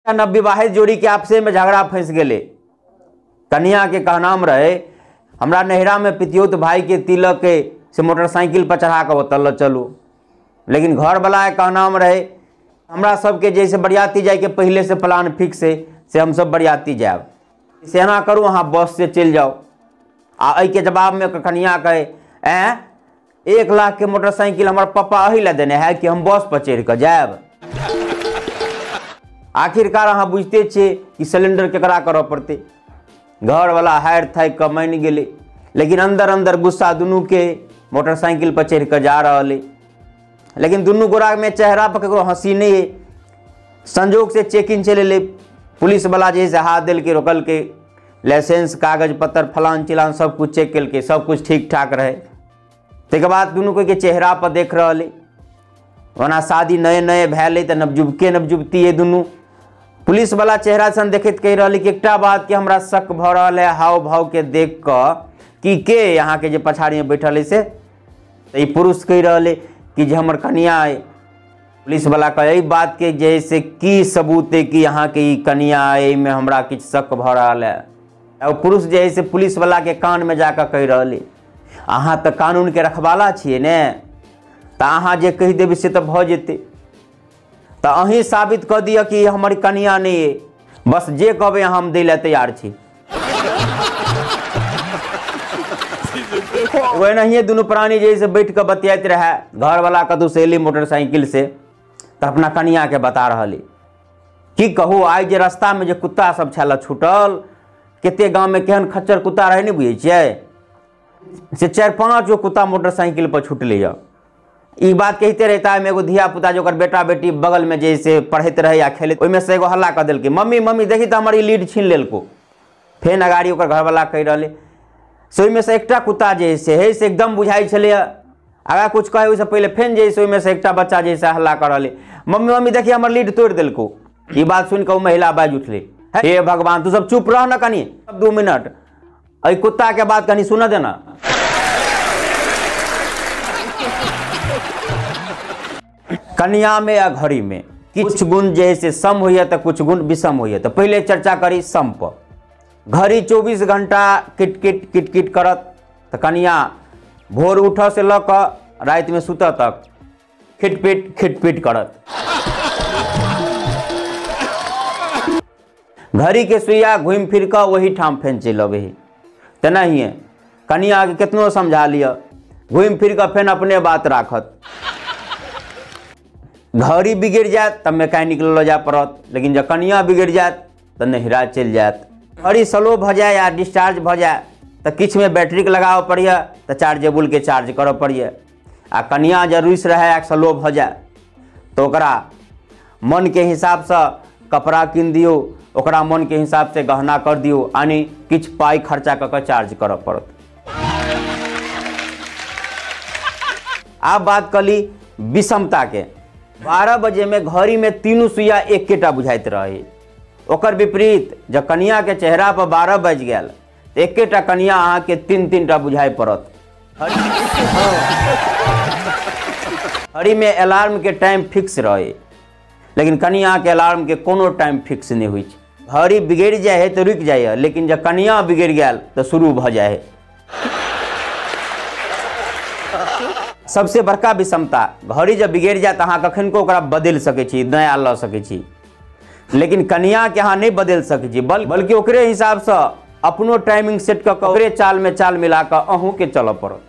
नवविवाहित जोड़ी के आपसे में झगड़ा फंस गए। कन्या के कहनाम रहे हमरा नैहरा में पितियोत भाई के तिलक के से मोटरसाइकिल पर चढ़ा कर ओतल चलू, लेकिन घर वाला के कहनाम रहे हमरा सबके जैसे बरियाती जाए के पहले से प्लान फिक्स है से हम सब बरियाती जाए, से ना करूँ अहाँ बस से चल जाओ। आ के जवाब में कन्या कहे 1 लाख के मोटरसाइकिल हमारे पापा अही ला देने है कि हम बस पर चढ़ कर जाएब। आखिरकार अहाँ बुझते छे कि सिलेंडर केकरा करऽ पड़ते। घर वाला हार थाक के मान गेले, लेकिन अंदर अंदर गुस्सा दुनू के मोटरसाइकिल पर चढ़ कर जा रहा है। लेकिन दुनू गोरा में चेहरा पर ककरो हंसी नहीं है। संजोग से चेकिंग चले ले, पुलिस वाला जैसे हाथ दिल के रोकल के लाइसेंस कागज पत्र फलान चिलान सब कुछ चेक कल के सब कुछ ठीक ठाक रहे। तक बाद दुनू को के चेहरा पर देख रहा है। वरना शादी नए नए भैल तो नवजुवके नवजुवती है दुनू। पुलिस वाला चेहरा सन देखित कह रहा कि एकटा बात के हमरा शक भ रहा है हाव भाव के देख कि के यहाँ के जो पछाड़ी में बैठल है से तो पुरुष कह रहा है कि जे हमर कन्या है। पुलिस वाला कहे यही बात के जैसे की सबूत है कि यहाँ के कन्या है में हमरा किछ शक भ रहा है। पुरुष जैसे पुलिस वाला के कान में जाकर कह रहा है अहाँ तो कानून के रखवाला छिए ने, तो अहाँ जे कह देबे से तो भ जेते। तो अहीं साबित कर दिया कि हमारी कन्या नहीं है, बस जे कहबे हम दै ला तैयार छी। वही नहीं दोनों प्राणी जैसे बैठ कर बतियात रहे। घर वाला कदू से एली मोटरसाइकिल से तो अपना कन्या के बता रहा कि कहू आई जे रास्ता में जो कुत्ता सब छल छूटल, केते गांव में केहन खच्चर कुत्ता रहे नहीं बुझे से 4-5 गो कुत्ता मोटरसाइकिल पर छूटले। ई बात कहते रहता है। एगो धिया पुता जो बेटा बेटी बगल में जैसे पढ़ते रहे या खेले ओहिमे से एगो हल्ला कर दिल मम्मी मम्मी देखी तो हमारी लीड छीन लेलको। फेन अगाड़ी ओकर घर वाला कह रहे से ओहिमे से एकटा कुत्ता जैसे है से एकदम बुझाई छे। अगर कुछ कहे उससे पहले फेन जैसे ओहिमे से एकटा बच्चा जैसे हल्ला कर रहे मम्मी मम्मी देखिए हमार लीड तोड़ दिलको। ये बात सुन के वो महिला बाज उठले हे भगवान तू सब चुप रह न कनी 2 मिनट अ कुत्ता के बात कनी सुन देना। कन्या में या घड़ी में कुछ गुण जैसे सम हुई है तो कुछ गुण विषम हुई है। तो पहले चर्चा करी सम पर। घड़ी 24 घंटा किटकिट किटकिट करत तो कन्या भोर उठ से ल रात में सुत तक खिटपिट करत। घड़ी के सुइया घूम फिर कर वही ठाम फेन चल अबे तो नहीं है। कन्या के कितनो समझा लिया घूम फिर कर फेन अपने बात राखत। घड़ी बिगड़ जाए तब मैकेनिक लो जा पड़त, लेकिन जब कन्या बिगड़ जाए तो नहिरा चल जाए। घड़ी स्लो भ जाए या डिस्चार्ज भ जाए तो किछ में बैटरी के लगाव पड़िए तो चार्जेबल के चार्ज कर पड़िए। आ कन्या जब रुस रहे स्लो भ जाए तो ओकरा मन के हिसाब से कपड़ा किन दियो, ओकरा मन के हिसाब से गहना कर दियो, यानी किछ पाई खर्चा कर चार्ज कर पड़त। आप बात कली विषमता के। 12 बजे में घड़ी में तीनों सुइया एकेटा बुझाइत रहे। ओकर विपरीत जब कन्या के चेहरा पर 12 बज गया तो एकेटा कन्या अहाँ के 3-3टा बुझाई पड़त। घड़ी में अलार्म के टाइम फिक्स रहे, लेकिन कन्या के अलार्म के कोनो टाइम फिक्स नहीं हुई। घड़ी बिगड़ जाए है तो रुक जाए, लेकिन जब कन्या बिगड़ गया तो शुरू भ जाए। सबसे बड़का विषमता घड़ी जब बिगड़ जाए तो अहाँ कखन को ओकरा बदल सके छी, नया ला सके छी, लेकिन कन्या के अहाँ नहीं बदल सके छी, बल्कि ओकरे हिसाब से अपनो टाइमिंग सेट कर ओकरे चाल में चाल मिला कर अहूँ के चल पड़त।